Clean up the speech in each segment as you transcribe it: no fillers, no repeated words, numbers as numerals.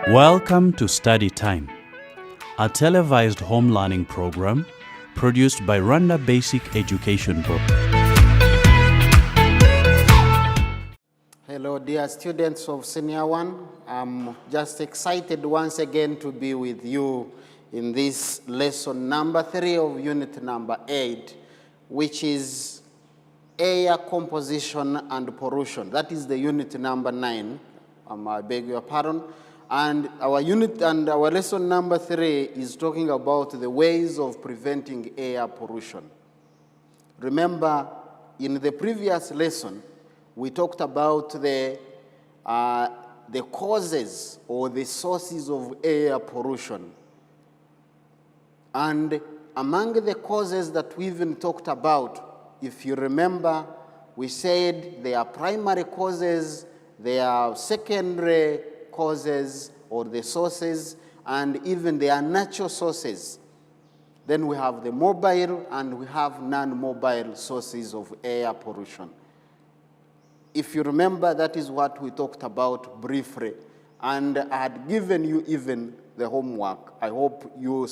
Welcome to Study Time, a televised home learning program produced by Rwanda Basic Education Board. Hello, dear students of Senior 1. I'm just excited once again to be with you in this lesson number 3 of unit number 8, which is air composition and pollution. That is the unit number 9. I beg your pardon. And our unit and our lesson number 3 is talking about the ways of preventing air pollution. Remember, in the previous lesson, we talked about the causes or the sources of air pollution. And among the causes that we even talked about, if you remember, we said there are primary causes, there are secondary causes or the sources, and even there are natural sources. Then we have the mobile and we have non-mobile sources of air pollution. If you remember, that is what we talked about briefly. And I had given you even the homework. I hope you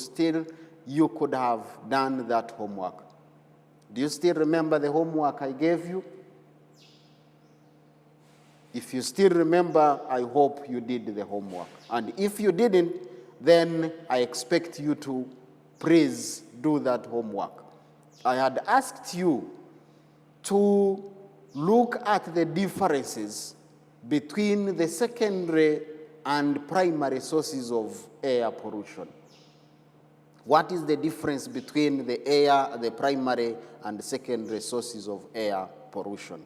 could have done that homework. Do you still remember the homework I gave you? If you still remember, I hope you did the homework. And if you didn't, then I expect you to please do that homework. I had asked you to look at the differences between the secondary and primary sources of air pollution. What is the difference between the primary and secondary sources of air pollution?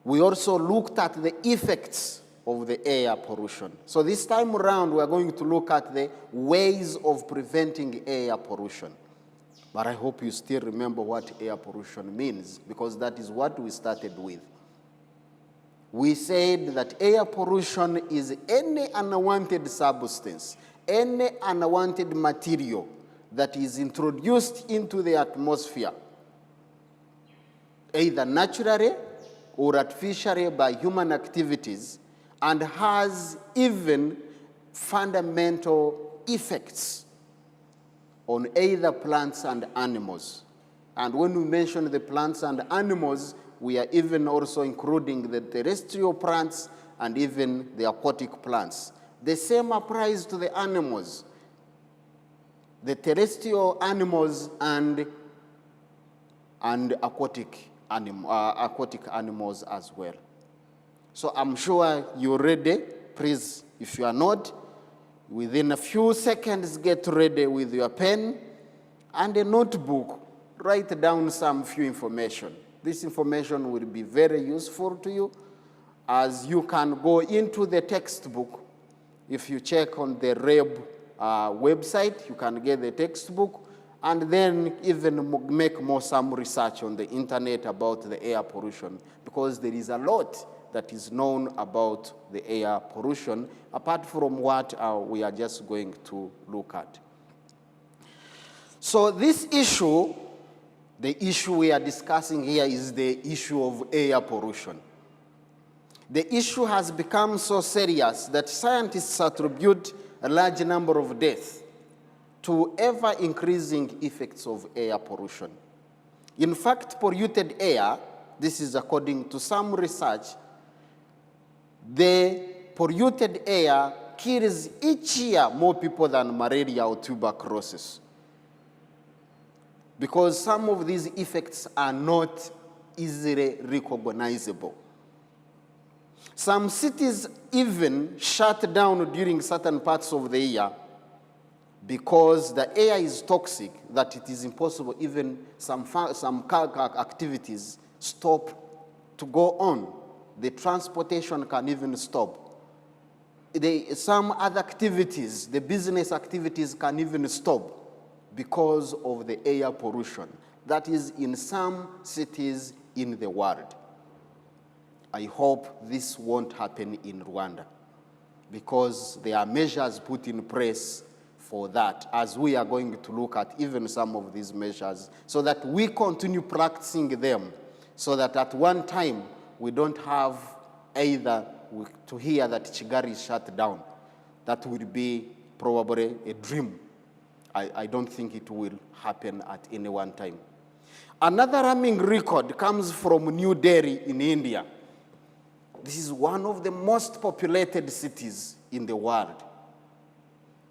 We also looked at the effects of the air pollution. So this time around, we are going to look at the ways of preventing air pollution. But I hope you still remember what air pollution means, because that is what we started with. We said that air pollution is any unwanted substance, any unwanted material that is introduced into the atmosphere, either naturally or artificially by human activities, and has even fundamental effects on either plants and animals. And when we mention the plants and animals, we are even also including the terrestrial plants and even the aquatic plants. The same applies to the animals, the terrestrial animals and aquatic animals as well. So I'm sure you're ready. Please, if you are not, within a few seconds, get ready with your pen and a notebook. Write down some few information. This information will be very useful to you, as you can go into the textbook. If you check on the REB website, you can get the textbook, and then even make some research on the internet about the air pollution, because there is a lot that is known about the air pollution, apart from what we are just going to look at. So this issue, the issue we are discussing here, is the issue of air pollution. The issue has become so serious that scientists attribute a large number of deaths to ever-increasing effects of air pollution. In fact, polluted air, this is according to some research, the polluted air kills each year more people than malaria or tuberculosis, because some of these effects are not easily recognizable. Some cities even shut down during certain parts of the year because the air is toxic, that it is impossible, even some activities stop to go on. The transportation can even stop. Some other activities, the business activities, can even stop because of the air pollution. That is in some cities in the world. I hope this won't happen in Rwanda, because there are measures put in place for that, as we are going to look at even some of these measures, so that we continue practicing them, so that at one time we don't have either to hear that Chigari is shut down, that will be probably a dream. I don't think it will happen at any one time. Another alarming record comes from New Delhi in India. This is one of the most populated cities in the world.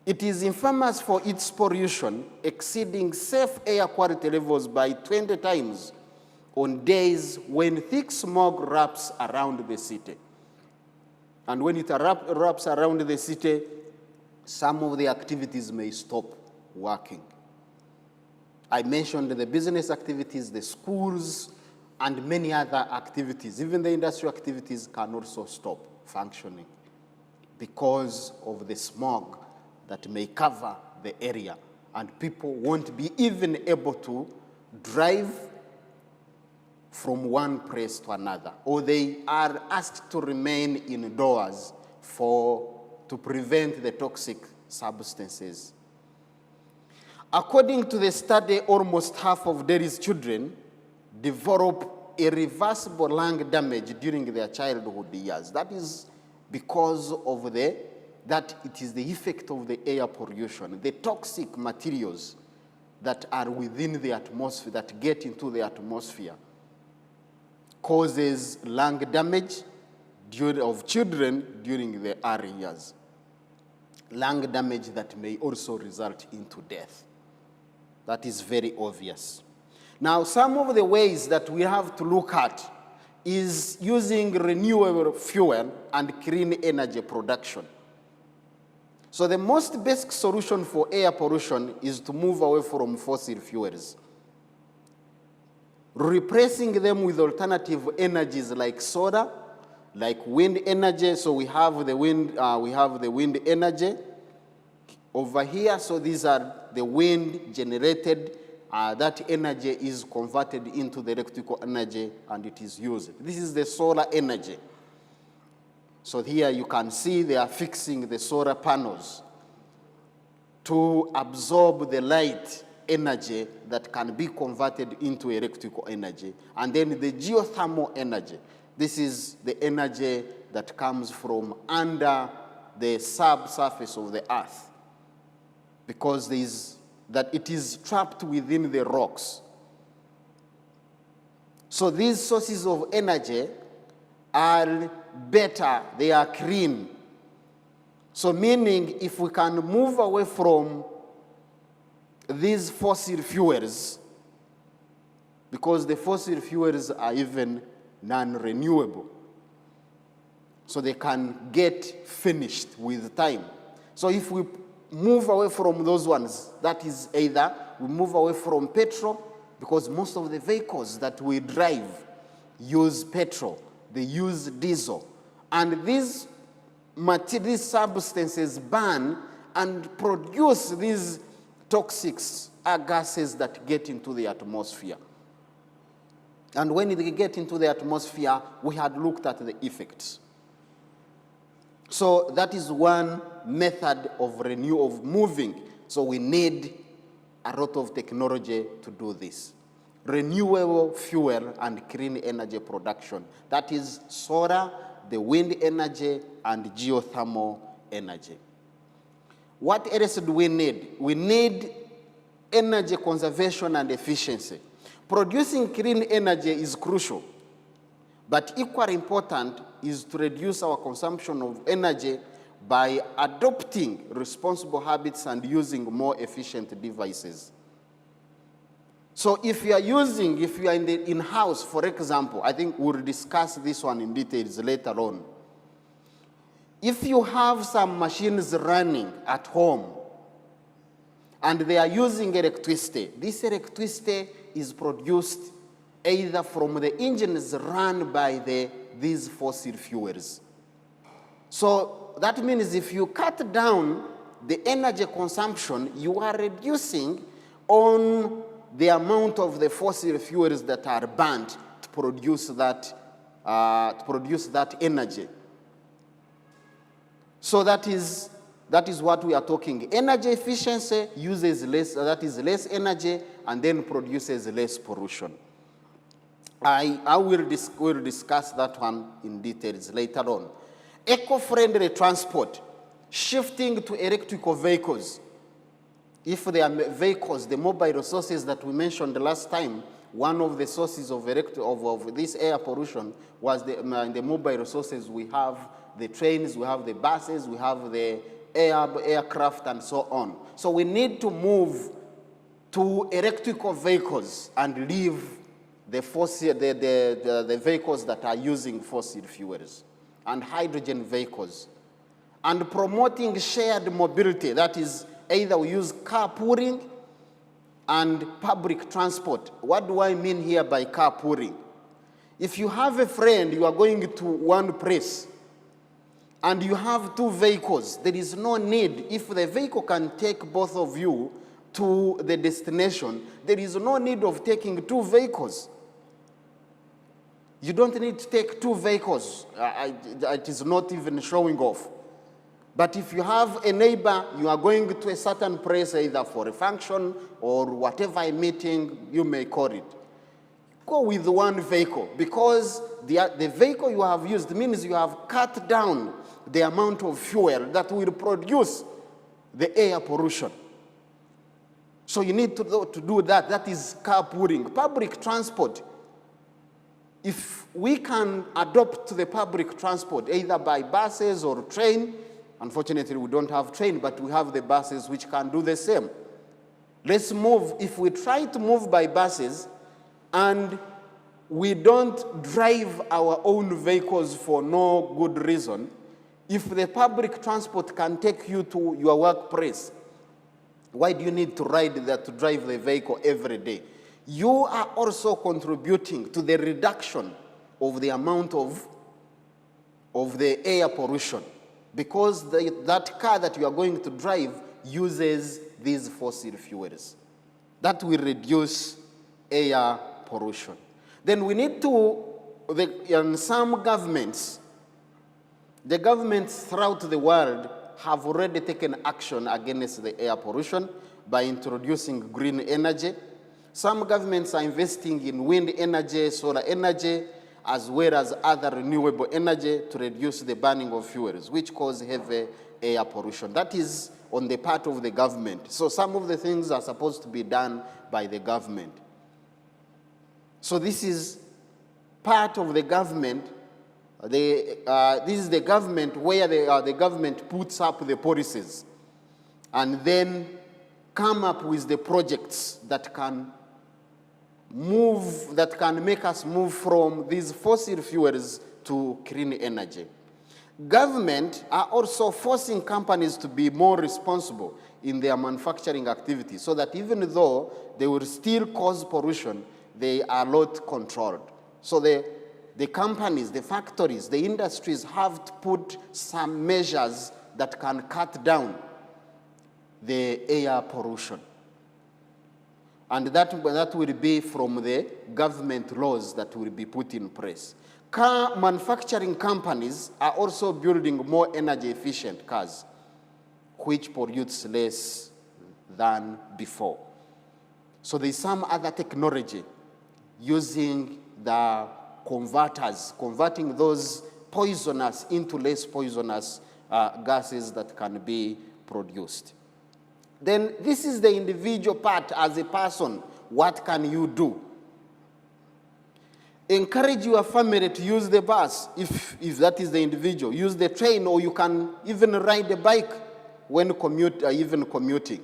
It is infamous for its pollution exceeding safe air quality levels by 20 times on days when thick smog wraps around the city. And when it wraps around the city, some of the activities may stop working. I mentioned the business activities, the schools, and many other activities. Even the industrial activities can also stop functioning because of the smog that may cover the area, and people won't be even able to drive from one place to another, or they are asked to remain indoors to prevent the toxic substances. According to the study, almost half of Delhi's children develop irreversible lung damage during their childhood years. That is because of that it is the effect of the air pollution, the toxic materials that are within the atmosphere, that get into the atmosphere, causes lung damage of children during the early years. Lung damage that may also result into death. That is very obvious. Now, some of the ways that we have to look at is using renewable fuel and clean energy production. So the most basic solution for air pollution is to move away from fossil fuels, replacing them with alternative energies like solar, like wind energy. So we have the wind energy over here. So these are the wind generated. That energy is converted into the electrical energy and it is used. This is the solar energy. So here you can see they are fixing the solar panels to absorb the light energy that can be converted into electrical energy. And then the geothermal energy. This is the energy that comes from under the subsurface of the earth, because it is trapped within the rocks. So these sources of energy are better, they are clean. So meaning if we can move away from these fossil fuels, because the fossil fuels are even non-renewable, so they can get finished with time. So if we move away from those ones, that is either we move away from petrol, because most of the vehicles that we drive use petrol, they use diesel. And these substances burn and produce these toxic gases that get into the atmosphere. And when they get into the atmosphere, we had looked at the effects. So that is one method of moving. So we need a lot of technology to do this. Renewable fuel and clean energy production. That is solar, the wind energy, and geothermal energy. What else do we need? We need energy conservation and efficiency. Producing clean energy is crucial, but equally important is to reduce our consumption of energy by adopting responsible habits and using more efficient devices. So if you are in-house, for example, I think we'll discuss this one in details later on. If you have some machines running at home and they are using electricity, this electricity is produced either from the engines run by these fossil fuels. So that means if you cut down the energy consumption, you are reducing on the amount of the fossil fuels that are burnt to produce that energy. So that is what we are talking. Energy efficiency uses less energy and then produces less pollution. I will discuss that one in details later on. eco-friendly transport, shifting to electrical vehicles. If there are vehicles, the mobile resources that we mentioned the last time, one of the sources of this air pollution was the mobile resources. We have the trains, we have the buses, we have the aircraft, and so on. So we need to move to electrical vehicles and leave the vehicles that are using fossil fuels, and hydrogen vehicles. And promoting shared mobility, that is, either we use carpooling and public transport. What do I mean here by carpooling? If you have a friend, you are going to one place, and you have two vehicles, there is no need. If the vehicle can take both of you to the destination, there is no need of taking two vehicles. You don't need to take two vehicles. It is not even showing off. But if you have a neighbor, you are going to a certain place, either for a function or whatever a meeting you may call it, go with one vehicle, because the vehicle you have used means you have cut down the amount of fuel that will produce the air pollution. So you need to do that. That is carpooling. Public transport, if we can adopt the public transport, either by buses or train, unfortunately we don't have train, but we have the buses which can do the same. Let's move. If we try to move by buses and we don't drive our own vehicles for no good reason, if the public transport can take you to your workplace, why do you need to to drive the vehicle every day? You are also contributing to the reduction of the amount of the air pollution, because that car that you are going to drive uses these fossil fuels. That will reduce air pollution. Then we need to, in some governments, the governments throughout the world have already taken action against the air pollution by introducing green energy. Some governments are investing in wind energy, solar energy, as well as other renewable energy to reduce the burning of fuels, which cause heavy air pollution. That is on the part of the government. So some of the things are supposed to be done by the government. So this is part of the government. This is the government where the government puts up the policies and then come up with the projects that can make us move from these fossil fuels to clean energy. Government are also forcing companies to be more responsible in their manufacturing activities, so that even though they will still cause pollution, they are not controlled. So the companies, the factories, the industries have to put some measures that can cut down the air pollution. And that will be from the government laws that will be put in place. Car manufacturing companies are also building more energy efficient cars, which pollutes less than before. So there's some other technology using the converters, converting those poisonous into less poisonous gases that can be produced. Then this is the individual part as a person. What can you do? Encourage your family to use the bus, if that is the individual. Use the train, or you can even ride a bike when even commuting.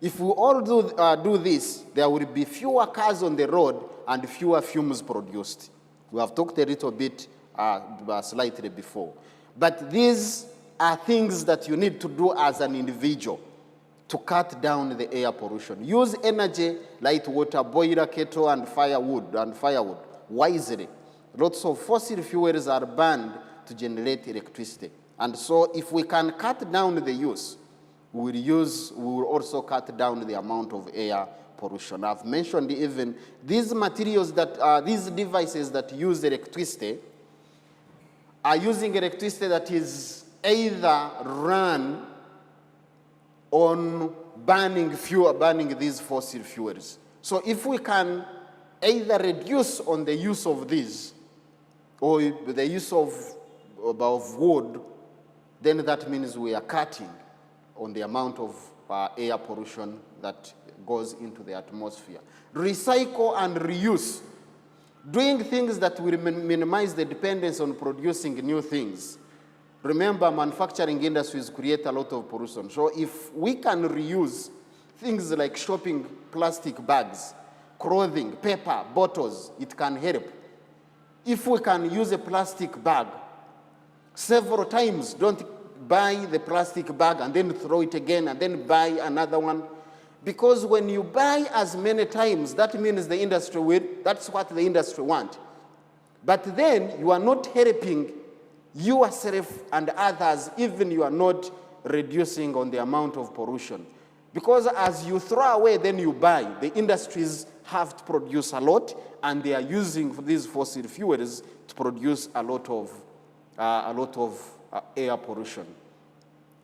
If we all do this, there will be fewer cars on the road and fewer fumes produced. We have talked a little bit slightly before. But these are things that you need to do as an individual to cut down the air pollution. Use energy, light water, boiler, kettle, and firewood wisely. Lots of fossil fuels are burned to generate electricity. And so if we can cut down the use, we will also cut down the amount of air pollution. I've mentioned even these materials these devices that use electricity are using electricity that is either run on burning these fossil fuels. So if we can either reduce on the use of these, or the use of wood then that means we are cutting on the amount of air pollution that goes into the atmosphere. Recycle and reuse. Doing things that will minimize the dependence on producing new things. Remember, manufacturing industries create a lot of pollution. So if we can reuse things like shopping plastic bags, clothing, paper, bottles, it can help. If we can use a plastic bag several times, don't buy the plastic bag and then throw it again and then buy another one. Because when you buy as many times, that means the industry will, that's what the industry wants. But then you are not helping yourself and others, even you are not reducing on the amount of pollution. Because as you throw away, then you buy. The industries have to produce a lot, and they are using these fossil fuels to produce a lot of air pollution.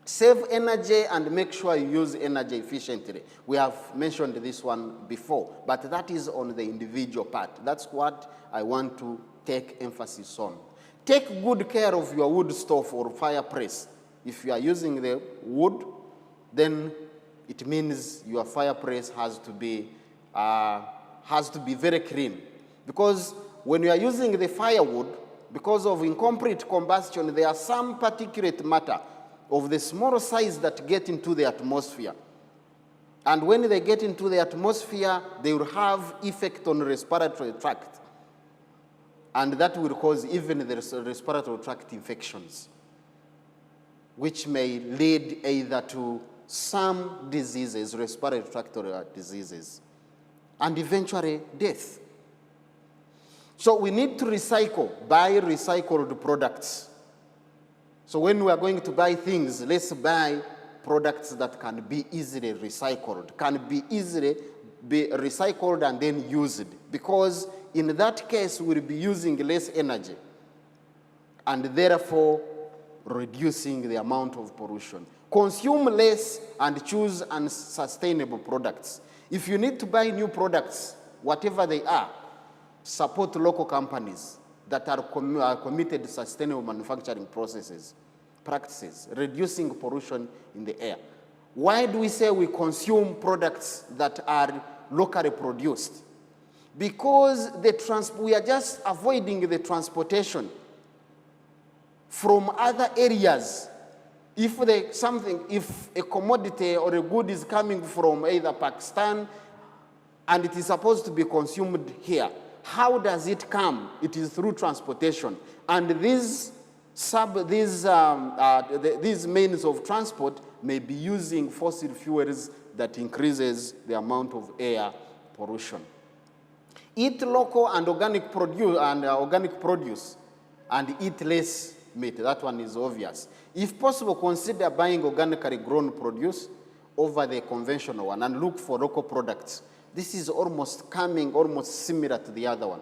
Save energy and make sure you use energy efficiently. We have mentioned this one before, but that is on the individual part. That's what I want to take emphasis on. Take good care of your wood stove or fireplace. If you are using the wood, then it means your fireplace has to be very clean. Because when you are using the firewood, because of incomplete combustion, there are some particulate matter of the small size that get into the atmosphere. And when they get into the atmosphere, they will have effect on the respiratory tract. And that will cause even the respiratory tract infections, which may lead either to some diseases, respiratory tract diseases, and eventually death. So we need to recycle, buy recycled products. So when we are going to buy things, let's buy products that can be easily recycled, be recycled and then used. Because in that case, we'll be using less energy and therefore reducing the amount of pollution. Consume less and choose unsustainable products. If you need to buy new products, whatever they are, support local companies that are committed to sustainable manufacturing practices, reducing pollution in the air. Why do we say we consume products that are locally produced? Because we are just avoiding the transportation from other areas. If a commodity or a good is coming from either Pakistan and it is supposed to be consumed here, how does it come? It is through transportation. And these means of transport may be using fossil fuels that increases the amount of air pollution. Eat local and organic produce and eat less meat. That one is obvious. If possible, consider buying organically grown produce over the conventional one and look for local products. This is almost similar to the other one.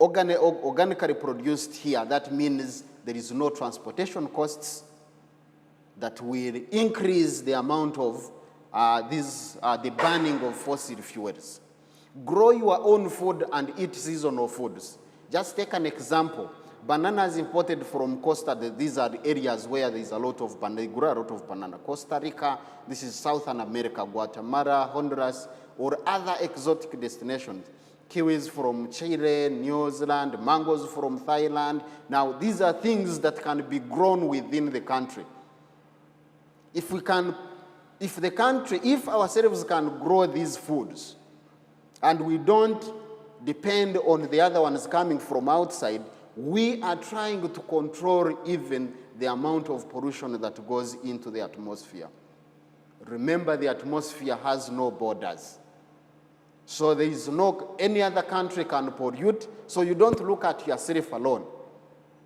Organically produced here, that means there is no transportation costs that will increase the amount of the burning of fossil fuels. Grow your own food and eat seasonal foods. Just take an example. Bananas imported from Costa, these are the areas where there is a lot of banana, they grow a lot of banana. Costa Rica, this is Southern America, Guatemala, Honduras, or other exotic destinations. Kiwis from Chile, New Zealand, mangoes from Thailand. Now, these are things that can be grown within the country. If ourselves can grow these foods, and we don't depend on the other ones coming from outside, we are trying to control even the amount of pollution that goes into the atmosphere. Remember, the atmosphere has no borders. So there is any other country can pollute, so you don't look at yourself alone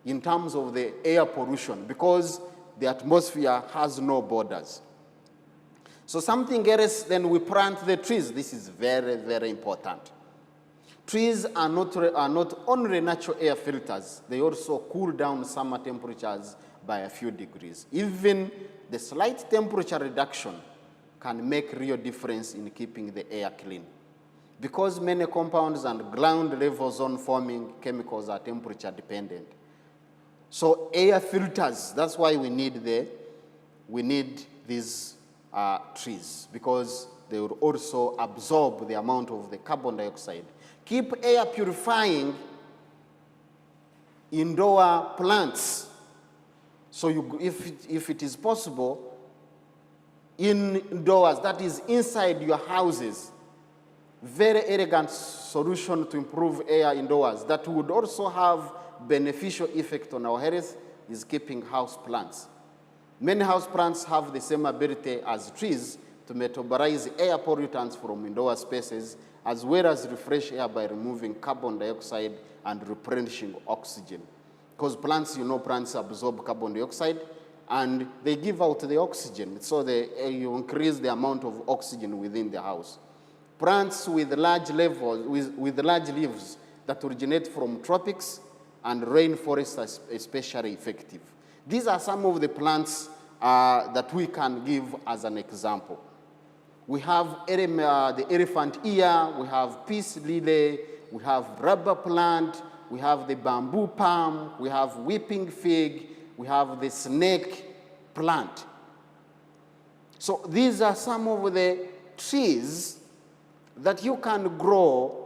in terms of the air pollution, because the atmosphere has no borders. So something else, then we plant the trees. This is very, very important. Trees are not only natural air filters, they also cool down summer temperatures by a few degrees. Even the slight temperature reduction can make real difference in keeping the air clean. Because many compounds and ground level zone forming chemicals are temperature dependent. So air filters, that's why we need these trees, because they will also absorb the amount of the carbon dioxide. Keep air purifying indoor plants. So if it is possible, indoors, that is inside your houses, very elegant solution to improve air indoors that would also have beneficial effect on our health is keeping house plants. Many house plants have the same ability as trees to metabolize air pollutants from indoor spaces, as well as refresh air by removing carbon dioxide and replenishing oxygen. Because plants, plants absorb carbon dioxide and they give out the oxygen, so you increase the amount of oxygen within the house. Plants with large leaves that originate from tropics and rainforests are especially effective. These are some of the plants that we can give as an example. We have the elephant ear, we have peace lily, we have rubber plant, we have the bamboo palm, we have weeping fig, we have the snake plant. So these are some of the trees that you can grow,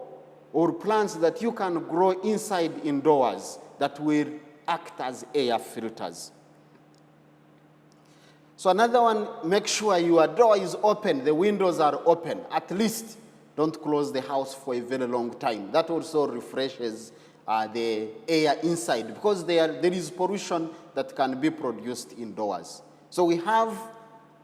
or plants that you can grow inside indoors that will act as air filters. So another one, make sure your door is open, the windows are open. At least don't close the house for a very long time. That also refreshes the air inside, because there is pollution that can be produced indoors. So we have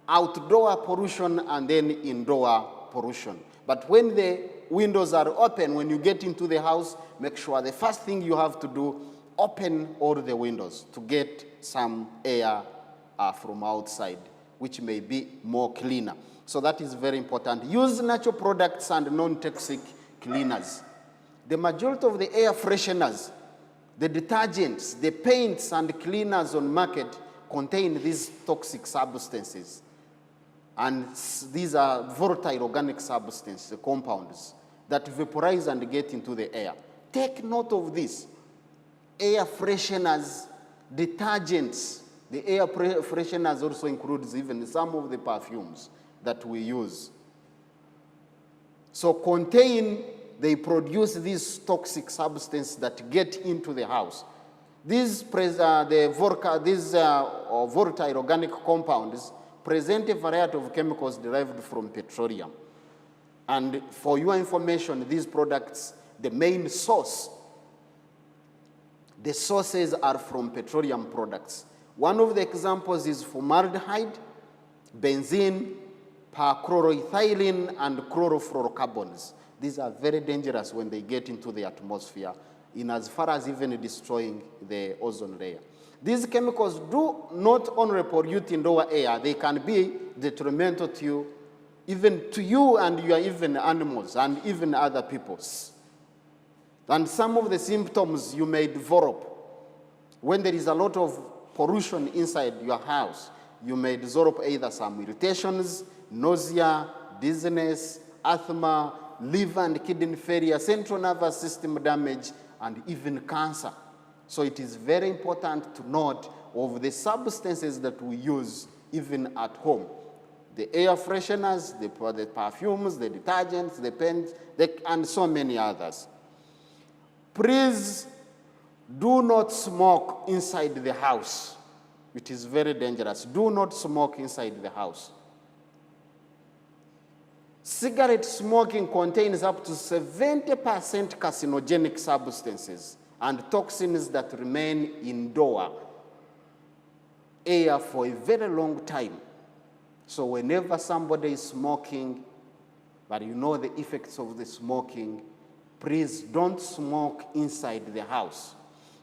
outdoor pollution and then indoor pollution. But when the windows are open, when you get into the house, make sure the first thing you have to do, open all the windows to get some air from outside, which may be more cleaner. So that is very important. Use natural products and non-toxic cleaners. The majority of the air fresheners, the detergents, the paints and cleaners on market contain these toxic substances. And these are volatile organic substances, the compounds, that vaporize and get into the air. Take note of this. Air fresheners, detergents. The air fresheners also includes even some of the perfumes that we use. So they produce these toxic substances that get into the house. These volatile organic compounds present a variety of chemicals derived from petroleum. And for your information, these products, the main source, the sources are from petroleum products. One of the examples is formaldehyde, benzene, perchloroethylene, and chlorofluorocarbons. These are very dangerous when they get into the atmosphere, in as far as even destroying the ozone layer. These chemicals do not only pollute indoor air, they can be detrimental to you, even to you and your even animals and even other peoples. And some of the symptoms you may develop when there is a lot of pollution inside your house, you may develop either some irritations, nausea, dizziness, asthma, liver and kidney failure, central nervous system damage, and even cancer. So it is very important to note of the substances that we use even at home. The air fresheners, the perfumes, the detergents, the paints, and so many others. Please do not smoke inside the house. It is very dangerous. Do not smoke inside the house. Cigarette smoking contains up to 70% carcinogenic substances and toxins that remain indoor air for a very long time. So whenever somebody is smoking, but you know the effects of the smoking, please don't smoke inside the house.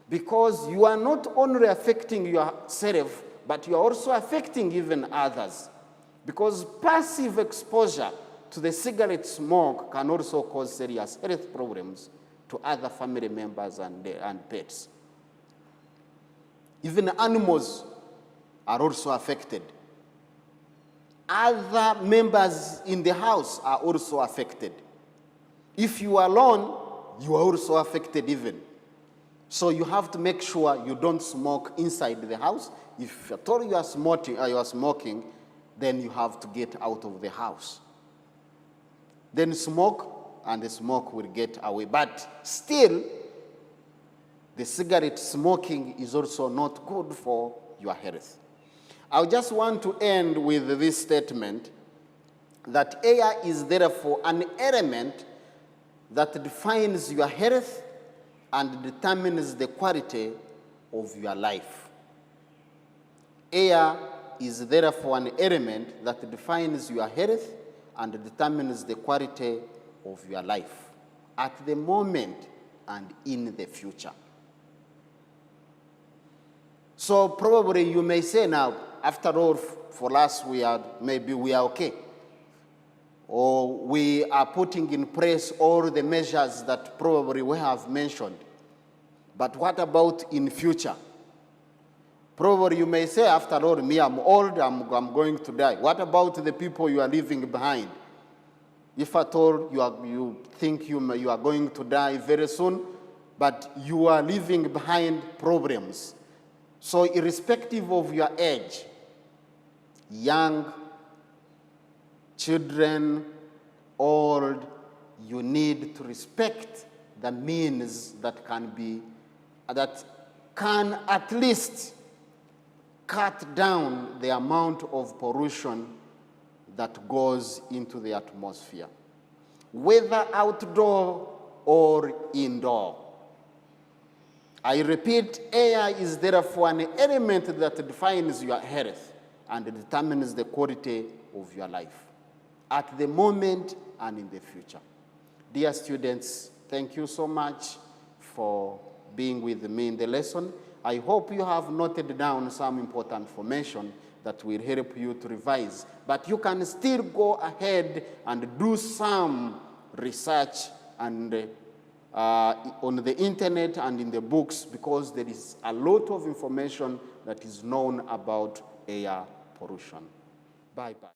Because you are not only affecting yourself, but you are also affecting even others. Because passive exposure to the cigarette smoke can also cause serious health problems to other family members and pets. Even animals are also affected. Other members in the house are also affected. If you are alone, you are also affected even. So you have to make sure you don't smoke inside the house. If at all you are smoking, then you have to get out of the house. Then smoke, and the smoke will get away. But still, the cigarette smoking is also not good for your health. I just want to end with this statement that air is therefore an element that defines your health and determines the quality of your life. Air is therefore an element that defines your health and determines the quality of your life at the moment and in the future. So probably you may say now, after all, for us, maybe we are okay. Or we are putting in place all the measures that probably we have mentioned. But what about in future? Probably you may say, after all, me, I'm old, I'm going to die. What about the people you are leaving behind? If at all you think you are going to die very soon, but you are leaving behind problems. So irrespective of your age, young, children, old, you need to respect the means that can at least cut down the amount of pollution that goes into the atmosphere, whether outdoor or indoor. I repeat, air is therefore an element that defines your health and determines the quality of your life at the moment and in the future. Dear students, thank you so much for being with me in the lesson. I hope you have noted down some important information that will help you to revise. But you can still go ahead and do some research and on the internet and in the books, because there is a lot of information that is known about air pollution. Bye-bye.